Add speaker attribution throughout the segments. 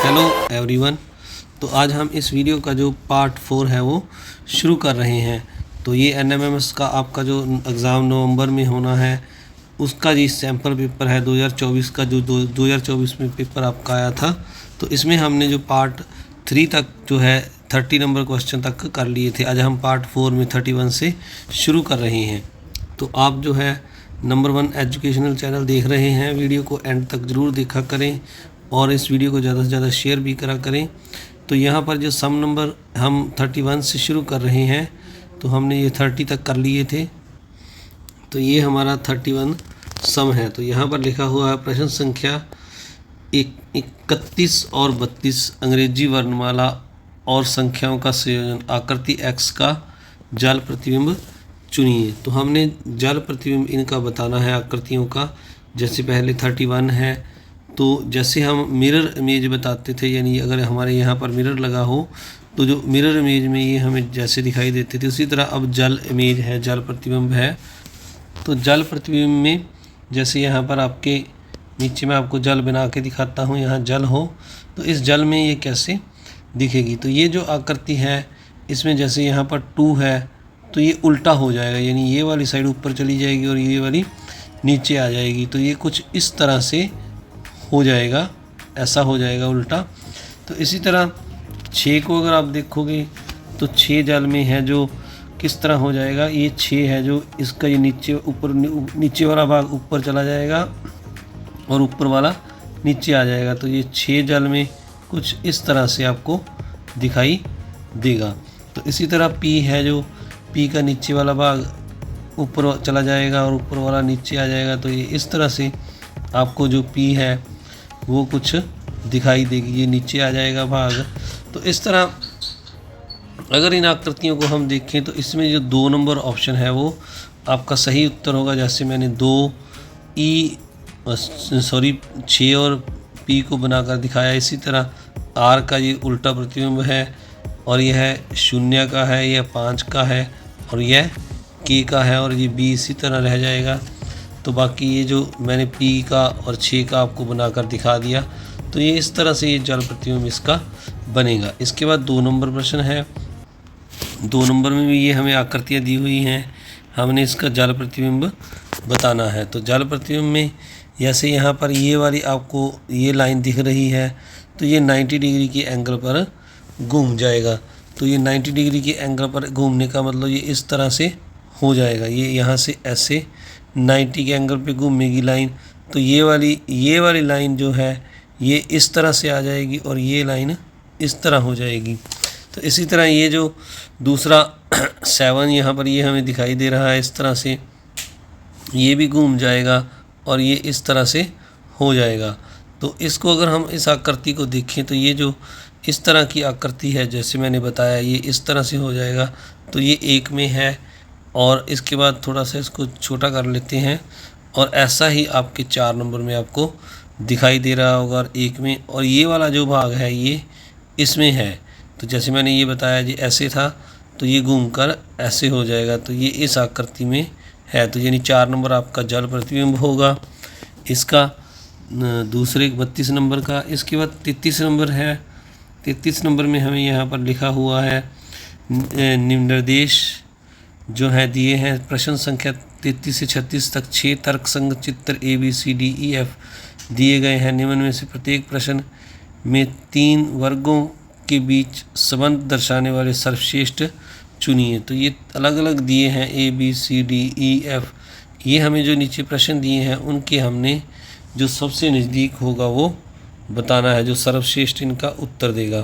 Speaker 1: Hello everyone. तो आज हम इस वीडियो का जो पार्ट 4 है वो शुरू कर रहे हैं। तो ये NMMS का आपका जो एग्ज़ाम नवंबर में होना है उसका जी सैम्पल पेपर है 2024 का, जो 2024 में पेपर आपका आया था। तो इसमें हमने जो पार्ट 3 तक जो है 30 नंबर क्वेश्चन तक कर लिए थे। आज हम पार्ट 4 में 31 से शुरू कर रहे हैं। तो आप जो है नंबर 1 एजुकेशनल चैनल देख रहे हैं, वीडियो को एंड तक ज़रूर देखा करें और इस वीडियो को ज़्यादा से ज़्यादा शेयर भी करा करें। तो यहाँ पर जो सम नंबर हम 31 से शुरू कर रहे हैं, तो हमने ये 30 तक कर लिए थे। तो ये हमारा 31 सम है। तो यहाँ पर लिखा हुआ है प्रश्न संख्या 31 और 32 अंग्रेजी वर्णमाला और संख्याओं का संयोजन, आकृति X का जाल प्रतिबिंब चुनिए। तो हमने जाल प्रतिबिंब इनका बताना है आकृतियों का। जैसे पहले 31 है, तो जैसे हम मिरर इमेज बताते थे, यानी अगर हमारे यहाँ पर मिरर लगा हो तो जो मिरर इमेज में ये हमें जैसे दिखाई देते थे, उसी तरह अब जल इमेज है, जल प्रतिबिंब है। तो जल प्रतिबिंब में जैसे यहाँ पर आपके नीचे में आपको जल बना के दिखाता हूँ, यहाँ जल हो तो इस जल में ये कैसे दिखेगी। तो ये जो आकृति है इसमें जैसे यहाँ पर 2 है तो ये उल्टा हो जाएगा, यानी ये वाली साइड ऊपर चली जाएगी और ये वाली नीचे आ जाएगी। तो ये कुछ इस तरह से हो जाएगा, ऐसा हो जाएगा उल्टा। तो इसी तरह 6 को अगर आप देखोगे तो 6 जाल में है जो किस तरह हो जाएगा, ये 6 है जो इसका ये नीचे वाला भाग ऊपर चला जाएगा और ऊपर वाला नीचे आ जाएगा। तो ये 6 जाल में कुछ इस तरह से आपको दिखाई देगा। तो इसी तरह P है जो P का नीचे वाला भाग ऊपर चला जाएगा और ऊपर वाला नीचे आ जाएगा। तो ये इस तरह से आपको जो P है वो कुछ दिखाई देगी, ये नीचे आ जाएगा भाग। तो इस तरह अगर इन आकृतियों को हम देखें तो इसमें जो 2 नंबर ऑप्शन है वो आपका सही उत्तर होगा। जैसे मैंने 6 और P को बनाकर दिखाया। इसी तरह R का ये उल्टा प्रतिबिंब है और यह 0 का है, यह 5 का है और यह K का है और ये B इसी तरह रह जाएगा। तो बाकी ये जो मैंने P का और 6 का आपको बनाकर दिखा दिया। तो ये इस तरह से ये जल प्रतिबिंब इसका बनेगा। इसके बाद 2 नंबर प्रश्न है। 2 नंबर में भी ये हमें आकृतियाँ दी हुई हैं, हमने इसका जल प्रतिबिंब बताना है। तो जल प्रतिबिंब में जैसे यहाँ पर ये वाली आपको ये लाइन दिख रही है तो ये 90 डिग्री के एंगल पर घूम जाएगा। तो ये 90 डिग्री के एंगल पर घूमने का मतलब ये इस तरह से हो जाएगा, ये यहाँ से ऐसे 90 के एंगल पे घूमेगी लाइन। तो ये वाली लाइन जो है ये इस तरह से आ जाएगी और ये लाइन इस तरह हो जाएगी। तो इसी तरह ये जो दूसरा 7 यहाँ पर ये हमें दिखाई दे रहा है, इस तरह से ये भी घूम जाएगा और ये इस तरह से हो जाएगा। तो इसको अगर हम इस आकृति को देखें तो ये जो इस तरह की आकृति है जैसे मैंने बताया ये इस तरह से हो जाएगा। तो ये 1 में है और इसके बाद थोड़ा सा इसको छोटा कर लेते हैं और ऐसा ही आपके 4 नंबर में आपको दिखाई दे रहा होगा और 1 में। और ये वाला जो भाग है ये इसमें है। तो जैसे मैंने ये बताया जी ऐसे था तो ये घूमकर ऐसे हो जाएगा। तो ये इस आकृति में है। तो यानी 4 नंबर आपका जल प्रतिबिंब होगा इसका, दूसरे 32 नंबर का। इसके बाद 33 नंबर है। 33 नंबर में हमें यहाँ पर लिखा हुआ है निर्देश जो है दिए हैं। प्रश्न संख्या 33 से 36 तक 6 तर्कसंगत चित्र ABCDEF दिए गए हैं। निम्न में से प्रत्येक प्रश्न में 3 वर्गों के बीच संबंध दर्शाने वाले सर्वश्रेष्ठ चुनिए। तो ये अलग अलग दिए हैं ABCDEF। ये हमें जो नीचे प्रश्न दिए हैं उनके हमने जो सबसे नज़दीक होगा वो बताना है, जो सर्वश्रेष्ठ इनका उत्तर देगा।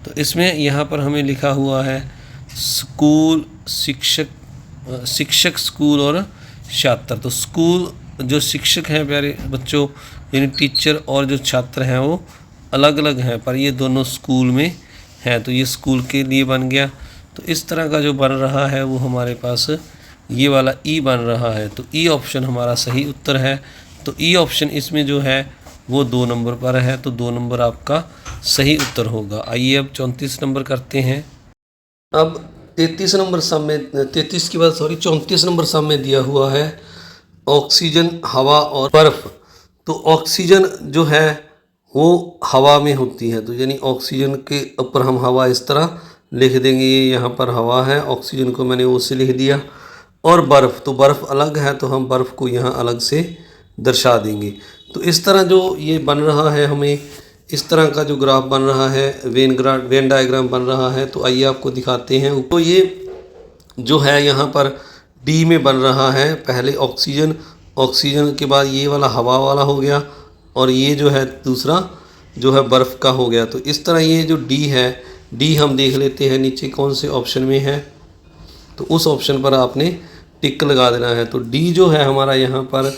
Speaker 1: तो इसमें यहाँ पर हमें लिखा हुआ है स्कूल, शिक्षक स्कूल और छात्र। तो स्कूल जो शिक्षक हैं प्यारे बच्चों, यानी टीचर, और जो छात्र हैं वो अलग अलग हैं पर ये दोनों स्कूल में हैं। तो ये स्कूल के लिए बन गया। तो इस तरह का जो बन रहा है वो हमारे पास ये वाला ई बन रहा है। तो ई ऑप्शन हमारा सही उत्तर है। तो ई ऑप्शन इसमें जो है वो 2 नंबर पर है। तो 2 नंबर आपका सही उत्तर होगा। आइए अब 34 नंबर करते हैं। अब 33 नंबर सम में 34 नंबर सम में दिया हुआ है ऑक्सीजन, हवा और बर्फ। तो ऑक्सीजन जो है वो हवा में होती है। तो यानी ऑक्सीजन के ऊपर हम हवा इस तरह लिख देंगे, ये यहाँ पर हवा है, ऑक्सीजन को मैंने ओ से लिख दिया। और बर्फ़, तो बर्फ़ अलग है तो हम बर्फ़ को यहाँ अलग से दर्शा देंगे। तो इस तरह जो ये बन रहा है, हमें इस तरह का जो ग्राफ बन रहा है, वेन डायग्राम बन रहा है। तो आइए आपको दिखाते हैं। तो ये जो है यहाँ पर डी में बन रहा है, पहले ऑक्सीजन, ऑक्सीजन के बाद ये वाला हवा वाला हो गया, और ये जो है दूसरा जो है बर्फ़ का हो गया। तो इस तरह ये जो डी है, डी हम देख लेते हैं नीचे कौन से ऑप्शन में है, तो उस ऑप्शन पर आपने टिक लगा देना है। तो डी जो है हमारा यहाँ पर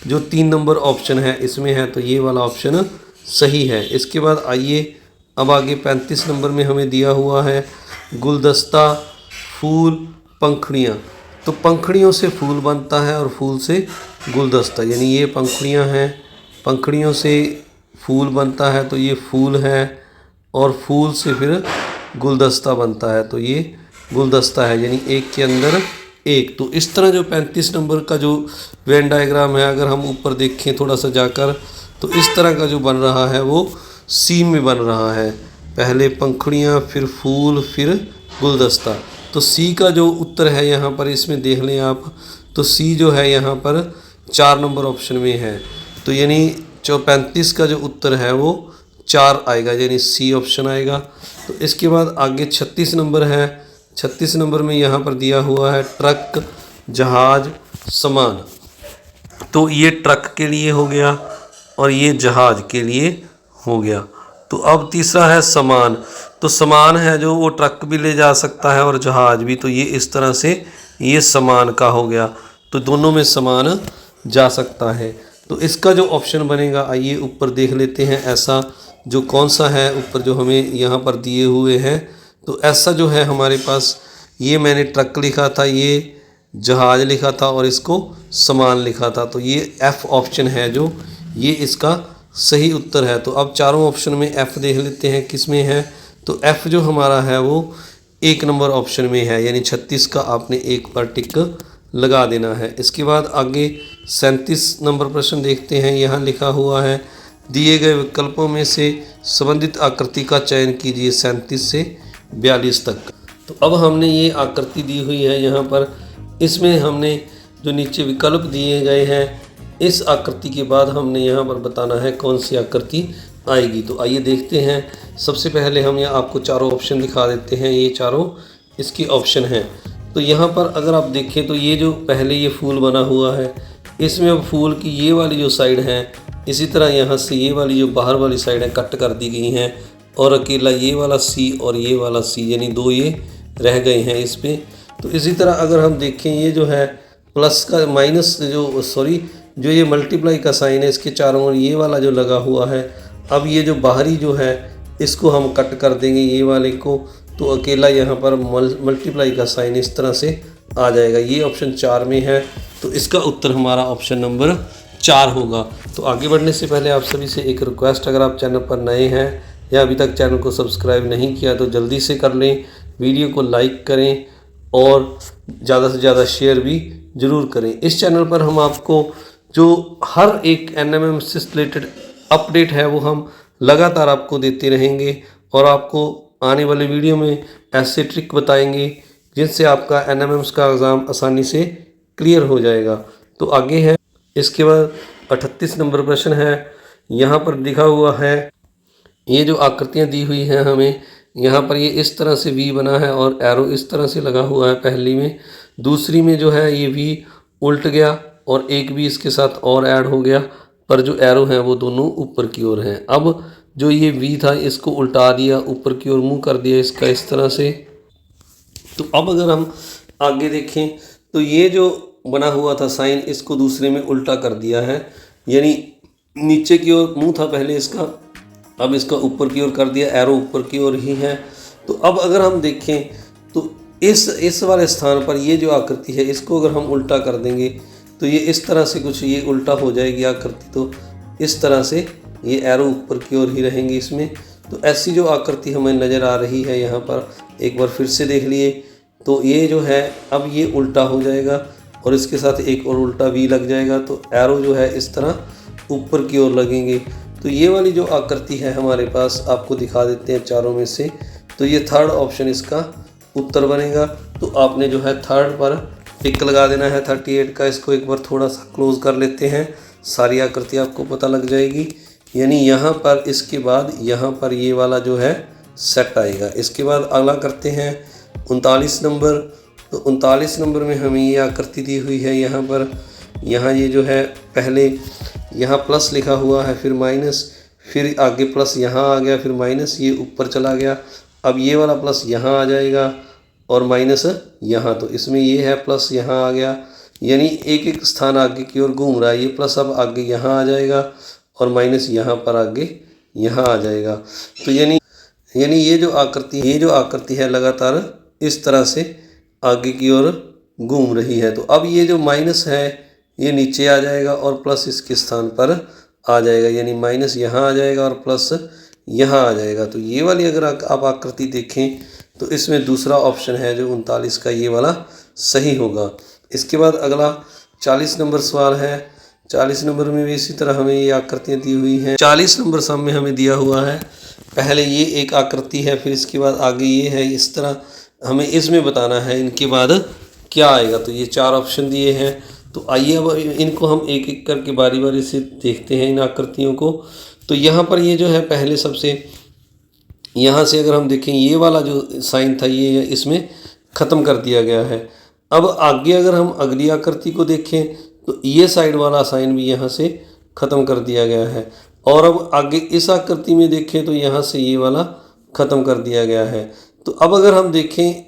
Speaker 1: जो 3 नंबर ऑप्शन है इसमें है, तो ये वाला ऑप्शन सही है। इसके बाद आइए अब आगे 35 नंबर में हमें दिया हुआ है गुलदस्ता, फूल, पंखुड़ियाँ। तो पंखुड़ियों से फूल बनता है और फूल से गुलदस्ता, यानी ये पंखुड़ियाँ हैं, पंखुड़ियों से फूल बनता है तो ये फूल है, और फूल से फिर गुलदस्ता बनता है तो ये गुलदस्ता है, यानी एक के अंदर एक। तो इस तरह जो 35 नंबर का जो वेन डायग्राम है, अगर हम ऊपर देखें थोड़ा सा जाकर, तो इस तरह का जो बन रहा है वो सी में बन रहा है, पहले पंखुड़ियाँ, फिर फूल, फिर गुलदस्ता। तो सी का जो उत्तर है यहाँ पर, इसमें देख लें आप, तो सी जो है यहाँ पर 4 नंबर ऑप्शन में है। तो यानी जो 35 का जो उत्तर है वो 4 आएगा, यानी सी ऑप्शन आएगा। तो इसके बाद आगे 36 नंबर है। 36 नंबर में यहाँ पर दिया हुआ है ट्रक, जहाज, सामान। तो ये ट्रक के लिए हो गया और ये जहाज के लिए हो गया। तो अब तीसरा है सामान। तो सामान है जो वो ट्रक भी ले जा सकता है और जहाज भी, तो ये इस तरह से ये सामान का हो गया। तो दोनों में सामान जा सकता है। तो इसका जो ऑप्शन बनेगा, आइए ऊपर देख लेते हैं ऐसा जो कौन सा है ऊपर जो हमें यहाँ पर दिए हुए हैं। तो ऐसा जो है हमारे पास, ये मैंने ट्रक लिखा था, ये जहाज लिखा था और इसको सामान लिखा था। तो ये एफ़ ऑप्शन है जो ये इसका सही उत्तर है। तो अब चारों ऑप्शन में एफ़ देख लेते हैं किस में है। तो एफ़ जो हमारा है वो 1 नंबर ऑप्शन में है, यानी 36 का आपने एक पर टिक लगा देना है। इसके बाद आगे 37 नंबर प्रश्न देखते हैं। यहाँ लिखा हुआ है दिए गए विकल्पों में से संबंधित आकृति का चयन कीजिए 37 से 42 तक। तो अब हमने ये आकृति दी हुई है यहाँ पर, इसमें हमने जो नीचे विकल्प दिए गए हैं, इस आकृति के बाद हमने यहाँ पर बताना है कौन सी आकृति आएगी। तो आइए देखते हैं। सबसे पहले हम यहाँ आपको चारों ऑप्शन दिखा देते हैं, ये चारों इसके ऑप्शन हैं। तो यहाँ पर अगर आप देखें तो ये जो पहले ये फूल बना हुआ है, इसमें अब फूल की ये वाली जो साइड है, इसी तरह यहाँ से ये वाली जो बाहर वाली साइड है कट कर दी गई हैं, और अकेला ये वाला सी और ये वाला सी, यानी 2 ये रह गए हैं इस पर। तो इसी तरह अगर हम देखें, ये जो है प्लस का माइनस जो ये मल्टीप्लाई का साइन है, इसके चारों ओर ये वाला जो लगा हुआ है, अब ये जो बाहरी जो है इसको हम कट कर देंगे ये वाले को, तो अकेला यहाँ पर मल्टीप्लाई का साइन इस तरह से आ जाएगा। ये ऑप्शन 4 में है, तो इसका उत्तर हमारा ऑप्शन नंबर 4 होगा। तो आगे बढ़ने से पहले आप सभी से एक रिक्वेस्ट, अगर आप चैनल पर नए हैं या अभी तक चैनल को सब्सक्राइब नहीं किया तो जल्दी से कर लें, वीडियो को लाइक करें और ज़्यादा से ज़्यादा शेयर भी ज़रूर करें। इस चैनल पर हम आपको जो हर एक NMM से रिलेटेड अपडेट है वो हम लगातार आपको देते रहेंगे, और आपको आने वाले वीडियो में ऐसे ट्रिक बताएंगे जिनसे आपका NMM का एग्ज़ाम आसानी से क्लियर हो जाएगा। तो आगे है, इसके बाद 38 नंबर प्रश्न है। यहाँ पर लिखा हुआ है, ये जो आकृतियाँ दी हुई हैं हमें, यहाँ पर ये इस तरह से वी बना है और एरो इस तरह से लगा हुआ है पहली में, दूसरी में जो है ये वी उल्ट गया और एक भी इसके साथ और ऐड हो गया, पर जो एरो हैं वो दोनों ऊपर की ओर हैं। अब जो ये वी था इसको उल्टा दिया, ऊपर की ओर मुंह कर दिया इसका इस तरह से। तो अब अगर हम आगे देखें तो ये जो बना हुआ था साइन, इसको दूसरे में उल्टा कर दिया है, यानी नीचे की ओर मुंह था पहले इसका, अब इसका ऊपर की ओर कर दिया, एरो ऊपर की ओर ही है। तो अब अगर हम देखें तो इस वाले स्थान पर ये जो आकृति है इसको अगर हम उल्टा कर देंगे तो ये इस तरह से कुछ ये उल्टा हो जाएगी आकृति। तो इस तरह से ये एरो ऊपर की ओर ही रहेंगे इसमें। तो ऐसी जो आकृति हमें नज़र आ रही है यहाँ पर, एक बार फिर से देख लिए तो ये जो है अब ये उल्टा हो जाएगा और इसके साथ एक और उल्टा वी लग जाएगा, तो एरो जो है इस तरह ऊपर की ओर लगेंगे। तो ये वाली जो आकृति है हमारे पास, आपको दिखा देते हैं चारों में से। तो ये थर्ड ऑप्शन इसका उत्तर बनेगा। तो आपने जो है थर्ड पर टिक लगा देना है 38 का। इसको एक बार थोड़ा सा क्लोज कर लेते हैं, सारी आकृति आपको पता लग जाएगी। यानी यहाँ पर इसके बाद यहाँ पर ये वाला जो है सेट आएगा। इसके बाद अगला करते हैं 39 नंबर। तो 39 नंबर में हमें ये आकृति दी हुई है। यहाँ पर यहाँ ये जो है पहले यहाँ प्लस लिखा हुआ है, फिर माइनस, फिर आगे प्लस यहाँ आ गया, फिर माइनस, ये ऊपर चला गया। अब ये वाला प्लस यहाँ आ जाएगा और माइनस यहाँ। तो इसमें ये है प्लस यहाँ आ गया, यानी एक एक स्थान आगे की ओर घूम रहा है। ये प्लस अब आगे यहाँ आ जाएगा और माइनस यहाँ पर आगे यहाँ आ जाएगा। तो यानी ये जो आकृति है लगातार इस तरह से आगे की ओर घूम रही है। तो अब ये जो माइनस है ये नीचे आ जाएगा और प्लस इसके स्थान पर आ जाएगा, यानी माइनस यहाँ आ जाएगा और प्लस यहाँ आ जाएगा। तो ये वाली अगर आप आकृति देखें तो इसमें दूसरा ऑप्शन है जो 39 का, ये वाला सही होगा। इसके बाद अगला 40 नंबर सवाल है। 40 नंबर में भी इसी तरह हमें ये आकृतियाँ दी हुई हैं। 40 नंबर सामने हमें दिया हुआ है, पहले ये एक आकृति है, फिर इसके बाद आगे ये है। इस तरह हमें इसमें बताना है इनके बाद क्या आएगा। तो ये 4 ऑप्शन दिए हैं। तो आइए अब इनको हम एक एक करके बारी बारी से देखते हैं इन आकृतियों को। तो यहाँ पर ये जो है पहले सबसे यहाँ से अगर हम देखें, ये वाला जो साइन था ये इसमें ख़त्म कर दिया गया है। अब आगे अगर हम अगली आकृति को देखें तो ये साइड वाला साइन भी यहाँ से ख़त्म कर दिया गया है। और अब आगे इस आकृति में देखें तो यहाँ से ये वाला ख़त्म कर दिया गया है। तो अब अगर हम देखें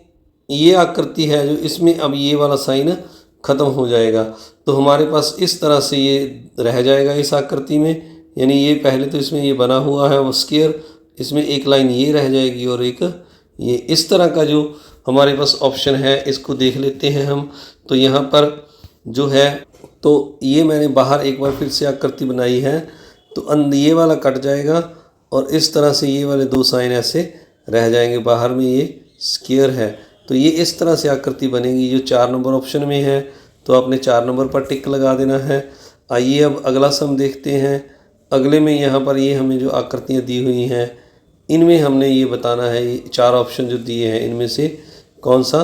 Speaker 1: ये आकृति है जो इसमें अब ये वाला साइन ख़त्म हो जाएगा। तो हमारे पास इस तरह से ये रह जाएगा इस आकृति में, यानी ये पहले तो इसमें ये बना हुआ है वो स्क्वायर, इसमें एक लाइन ये रह जाएगी और एक ये। इस तरह का जो हमारे पास ऑप्शन है इसको देख लेते हैं हम। तो यहाँ पर जो है, तो ये मैंने बाहर एक बार फिर से आकृति बनाई है। तो ये वाला कट जाएगा और इस तरह से ये वाले 2 साइन ऐसे रह जाएंगे, बाहर में ये स्क्वायर है। तो ये इस तरह से आकृति बनेगी जो 4 नंबर ऑप्शन में है। तो आपने 4 नंबर पर टिक लगा देना है। आइए अब अगला सम देखते हैं। अगले में यहाँ पर ये हमें जो आकृतियाँ दी हुई हैं इनमें हमने ये बताना है, ये 4 ऑप्शन जो दिए हैं इनमें से कौन सा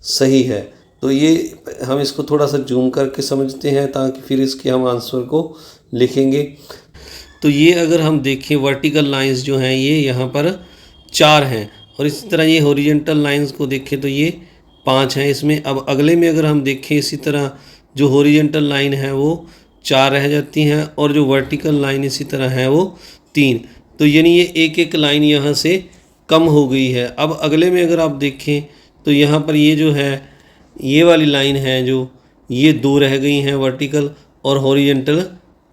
Speaker 1: सही है। तो ये हम इसको थोड़ा सा जूम करके समझते हैं ताकि फिर इसके हम आंसर को लिखेंगे। तो ये अगर हम देखें वर्टिकल लाइंस जो हैं ये यहाँ पर 4 हैं और इसी तरह ये हॉरिजॉन्टल लाइंस को देखें तो ये 5 हैं इसमें। अब अगले में अगर हम देखें इसी तरह जो हॉरिजॉन्टल लाइन है वो 4 रह जाती हैं और जो वर्टिकल लाइन इसी तरह है वो 3। तो यानी ये एक एक लाइन यहाँ से कम हो गई है। अब अगले में अगर आप देखें तो यहाँ पर ये जो है ये वाली लाइन है जो ये 2 रह गई हैं वर्टिकल और हॉरिजॉन्टल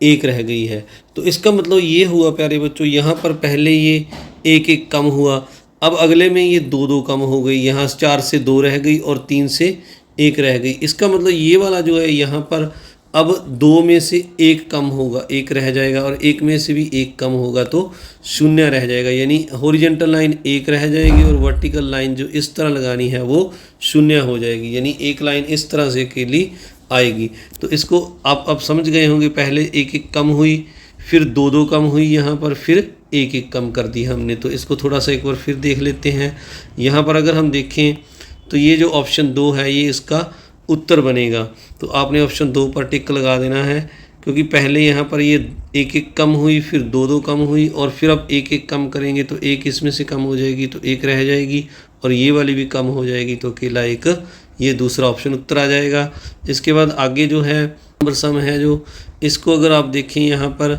Speaker 1: 1 रह गई है। तो इसका मतलब ये हुआ प्यारे बच्चों, यहाँ पर पहले ये 1 1 कम हुआ, अब अगले में ये 2 2 कम हो गई, यहाँ 4 से 2 रह गई और 3 से 1 रह गई। इसका मतलब ये वाला जो है यहाँ पर अब 2 में से 1 कम होगा, 1 रह जाएगा और 1 में से भी 1 कम होगा तो 0 रह जाएगा। यानी हॉरिजॉन्टल लाइन 1 रह जाएगी और वर्टिकल लाइन जो इस तरह लगानी है वो 0 हो जाएगी। यानी एक लाइन इस तरह से अकेली आएगी। तो इसको आप अब समझ गए होंगे, पहले 1 1 कम हुई, फिर 2 2 कम हुई यहाँ पर, फिर 1 1 कम कर दी हमने। तो इसको थोड़ा सा एक बार फिर देख लेते हैं। यहाँ पर अगर हम देखें तो ये जो ऑप्शन 2 है ये इसका उत्तर बनेगा। तो आपने ऑप्शन 2 पर टिक लगा देना है क्योंकि पहले यहाँ पर ये 1 1 कम हुई, फिर 2 2 कम हुई और फिर अब 1 1 कम करेंगे तो 1 इसमें से कम हो जाएगी तो 1 रह जाएगी और ये वाली भी कम हो जाएगी तो अकेला 1, ये दूसरा ऑप्शन उत्तर आ जाएगा। इसके बाद आगे जो है नंबर सम है जो इसको अगर आप देखें यहाँ पर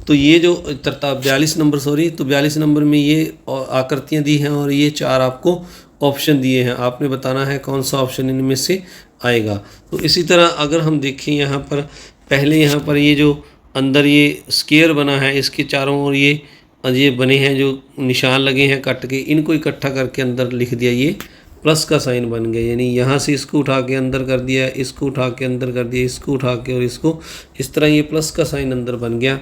Speaker 1: तो ये जो 42 नंबर तो 42 नंबर में ये आकृतियाँ दी हैं और ये 4 आपको ऑप्शन दिए हैं। आपने बताना है कौन सा ऑप्शन इनमें से आएगा। तो इसी तरह अगर हम देखें यहाँ पर पहले यहाँ पर ये जो अंदर ये स्क्वायर बना है इसके चारों ओर ये बने हैं जो निशान लगे हैं कट के, इनको इकट्ठा करके अंदर लिख दिया, ये प्लस का साइन बन गया। यानी यहाँ से इसको उठा के अंदर कर दिया, इसको उठा के अंदर कर दिया, इसको उठा के और इसको इस तरह ये प्लस का साइन अंदर बन गया।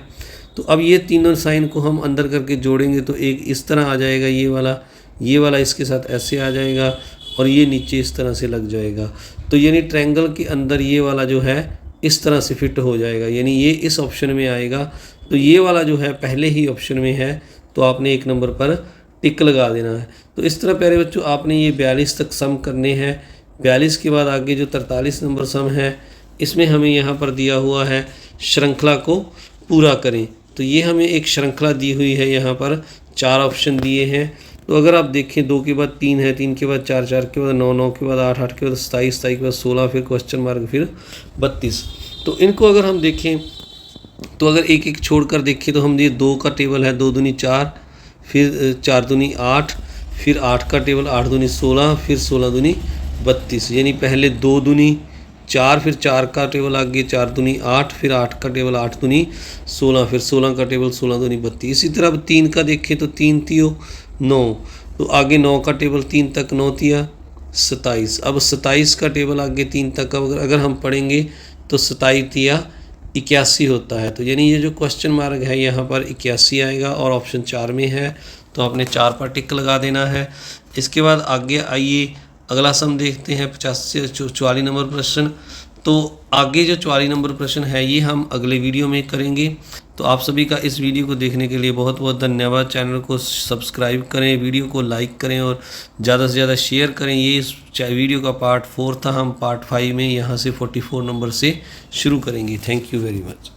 Speaker 1: तो अब ये तीनों साइन को हम अंदर करके जोड़ेंगे तो एक इस तरह आ जाएगा, ये वाला इसके साथ ऐसे आ जाएगा और ये नीचे इस तरह से लग जाएगा। तो यानी ट्रायंगल के अंदर ये वाला जो है इस तरह से फिट हो जाएगा, यानी ये इस ऑप्शन में आएगा। तो ये वाला जो है पहले ही ऑप्शन में है, तो आपने 1 नंबर पर टिक लगा देना है। तो इस तरह प्यारे बच्चों आपने ये 42 तक सम करने हैं। 42 के बाद आगे जो 43 नंबर सम है, इसमें हमें यहाँ पर दिया हुआ है श्रृंखला को पूरा करें। तो ये हमें एक श्रृंखला दी हुई है, यहाँ पर 4 ऑप्शन दिए हैं। तो अगर आप देखें 2 के बाद 3 है, 3 के बाद 4, 4 के बाद 9, 9 के बाद 8, 8 के बाद 27, 27 के बाद 16, फिर क्वेश्चन मार्क, फिर 32। तो इनको अगर हम देखें तो अगर एक एक छोड़कर देखें तो हम ये 2 का टेबल है, 2 दूनी 4, फिर 4 दूनी 8, फिर 8 का टेबल 8 दूनी 16, फिर 16 दूनी 32। यानी पहले 2 दूनी 4, फिर 4 का टेबल आगे 4 दूनी 8, फिर 8 का टेबल 8 दूनी 16, फिर 16 का टेबल 16 दूनी 32। इसी तरह अब 3 का देखें तो 3 तियो 9, तो आगे 9 का टेबल 3 तक 9 तिया 27। अब 27 का टेबल आगे 3 तक अगर हम पढ़ेंगे तो 27 तिया 81 होता है। तो यानी ये जो क्वेश्चन मार्क है यहाँ पर 81 आएगा और ऑप्शन 4 में है, तो आपने 4 पर टिक लगा देना है। इसके बाद आगे आइए अगला सम देखते हैं 44 नंबर प्रश्न। तो आगे जो 44 नंबर प्रश्न है ये हम अगले वीडियो में करेंगे। तो आप सभी का इस वीडियो को देखने के लिए बहुत बहुत धन्यवाद। चैनल को सब्सक्राइब करें, वीडियो को लाइक करें और ज़्यादा से ज़्यादा शेयर करें। ये इस वीडियो का पार्ट 4 था, हम पार्ट 5 में यहाँ से 44 नंबर से शुरू करेंगे। Thank you very much.